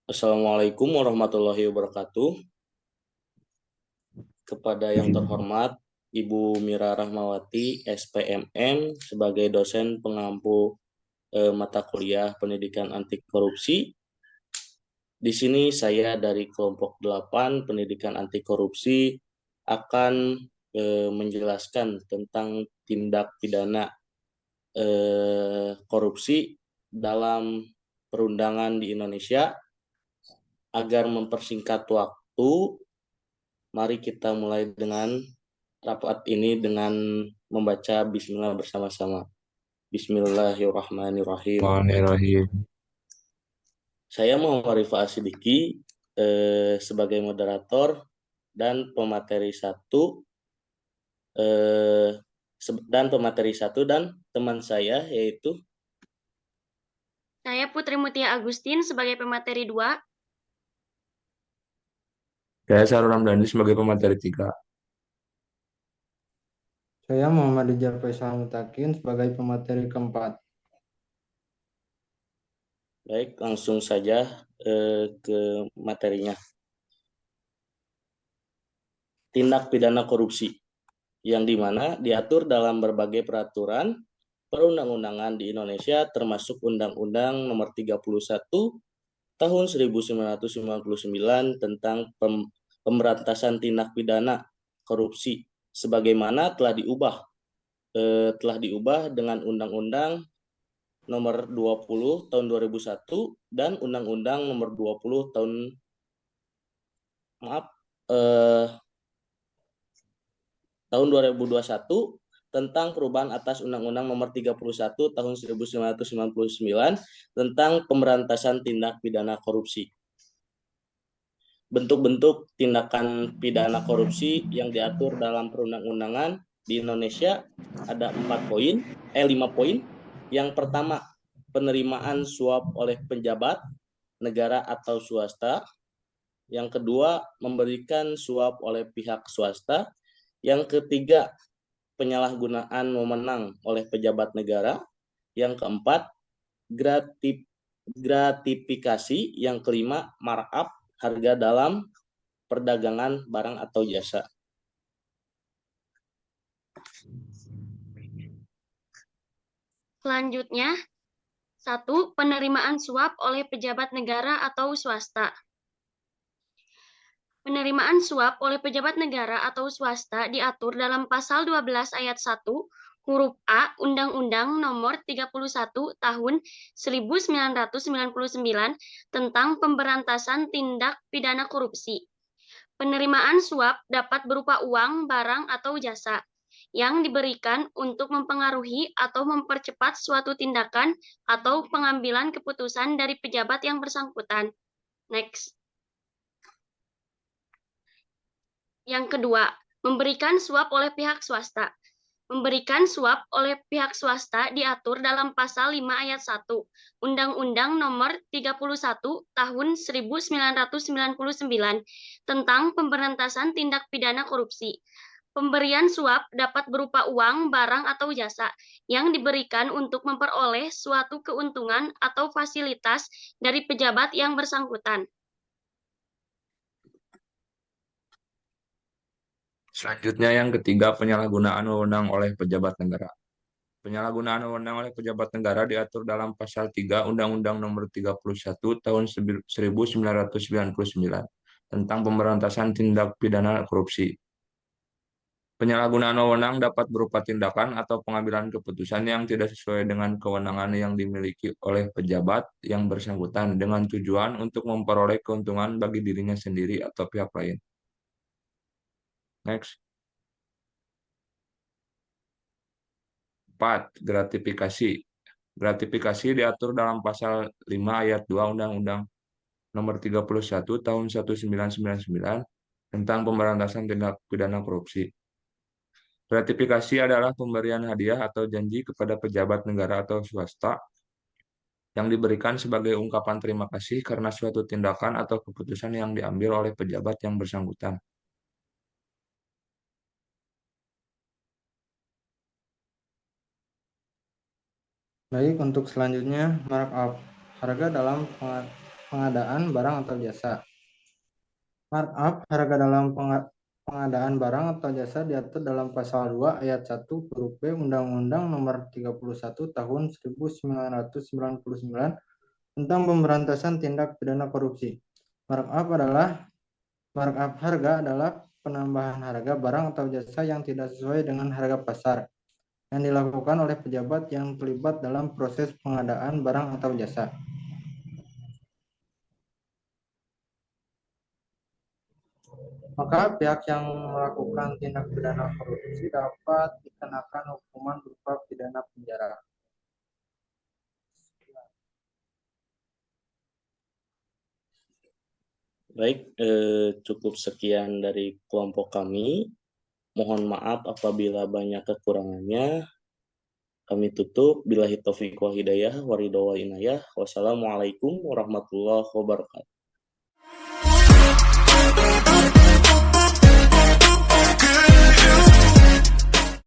Assalamualaikum warahmatullahi wabarakatuh. Kepada yang terhormat Ibu Mira Rahmawati, SPMM, sebagai dosen pengampu mata kuliah Pendidikan Anti Korupsi. Di sini saya dari kelompok 8 Pendidikan Anti Korupsi akan menjelaskan tentang tindak pidana korupsi dalam perundangan di Indonesia. Agar mempersingkat waktu, mari kita mulai dengan rapat ini dengan membaca Bismillah bersama-sama. Bismillahirrahmanirrahim. Bismillahirrahmanirrahim. Saya Muhammad Rifa Asidiki sebagai moderator dan pemateri satu dan teman saya yaitu Saya Putri Mutia Agustin sebagai pemateri 2. Saya Sarul Ramdhani sebagai pemateri 3. Saya Muhammad Rijal Faisal Mutakin sebagai pemateri keempat. baik, langsung saja ke materinya. Tindak pidana korupsi yang dimana diatur dalam berbagai peraturan perundang-undangan di Indonesia termasuk Undang-Undang Nomor 31 Tahun 1999 tentang pemberantasan tindak pidana korupsi sebagaimana telah diubah dengan Undang-Undang Nomor 20 Tahun 2001 dan Undang-Undang Nomor 20 tahun 2021 tentang perubahan atas Undang-Undang Nomor 31 Tahun 1999 tentang pemberantasan tindak pidana korupsi. Bentuk-bentuk tindakan pidana korupsi yang diatur dalam perundang-undangan di Indonesia ada 5 poin. Yang pertama, penerimaan suap oleh pejabat negara atau swasta. Yang kedua, memberikan suap oleh pihak swasta. Yang ketiga, penyalahgunaan wewenang oleh pejabat negara. Yang keempat, gratifikasi. Yang kelima, markup harga dalam perdagangan barang atau jasa. Selanjutnya, 1. Penerimaan suap oleh pejabat negara atau swasta. Penerimaan suap oleh pejabat negara atau swasta diatur dalam Pasal 12 Ayat 1, huruf A, Undang-Undang Nomor 31 Tahun 1999 tentang Pemberantasan Tindak Pidana Korupsi. Penerimaan suap dapat berupa uang, barang, atau jasa yang diberikan untuk mempengaruhi atau mempercepat suatu tindakan atau pengambilan keputusan dari pejabat yang bersangkutan. Next. Yang kedua, memberikan suap oleh pihak swasta. Memberikan suap oleh pihak swasta diatur dalam Pasal 5 Ayat 1 Undang-Undang Nomor 31 Tahun 1999 tentang Pemberantasan Tindak Pidana Korupsi. Pemberian suap dapat berupa uang, barang, atau jasa yang diberikan untuk memperoleh suatu keuntungan atau fasilitas dari pejabat yang bersangkutan. Selanjutnya yang ketiga, penyalahgunaan wewenang oleh pejabat negara. Penyalahgunaan wewenang oleh pejabat negara diatur dalam Pasal 3 Undang-Undang Nomor 31 Tahun 1999 tentang pemberantasan tindak pidana korupsi. Penyalahgunaan wewenang dapat berupa tindakan atau pengambilan keputusan yang tidak sesuai dengan kewenangan yang dimiliki oleh pejabat yang bersangkutan dengan tujuan untuk memperoleh keuntungan bagi dirinya sendiri atau pihak lain. Next. 4. Gratifikasi. Gratifikasi diatur dalam Pasal 5 Ayat 2 Undang-Undang Nomor 31 Tahun 1999 tentang pemberantasan tindak pidana korupsi. Gratifikasi adalah pemberian hadiah atau janji kepada pejabat negara atau swasta yang diberikan sebagai ungkapan terima kasih karena suatu tindakan atau keputusan yang diambil oleh pejabat yang bersangkutan. Baik, untuk selanjutnya markup harga dalam pengadaan barang atau jasa. Markup harga dalam pengadaan barang atau jasa diatur dalam pasal 2 ayat 1 huruf B Undang-Undang Nomor 31 Tahun 1999 tentang pemberantasan tindak pidana korupsi. Markup harga adalah penambahan harga barang atau jasa yang tidak sesuai dengan harga pasar yang dilakukan oleh pejabat yang terlibat dalam proses pengadaan barang atau jasa. Maka pihak yang melakukan tindak pidana korupsi dapat dikenakan hukuman berupa pidana penjara. Baik, cukup sekian dari kelompok kami. Mohon maaf apabila banyak kekurangannya. Kami tutup. Billahi taufiq wal hidayah, waridho wal inayah. Wassalamualaikum warahmatullahi wabarakatuh.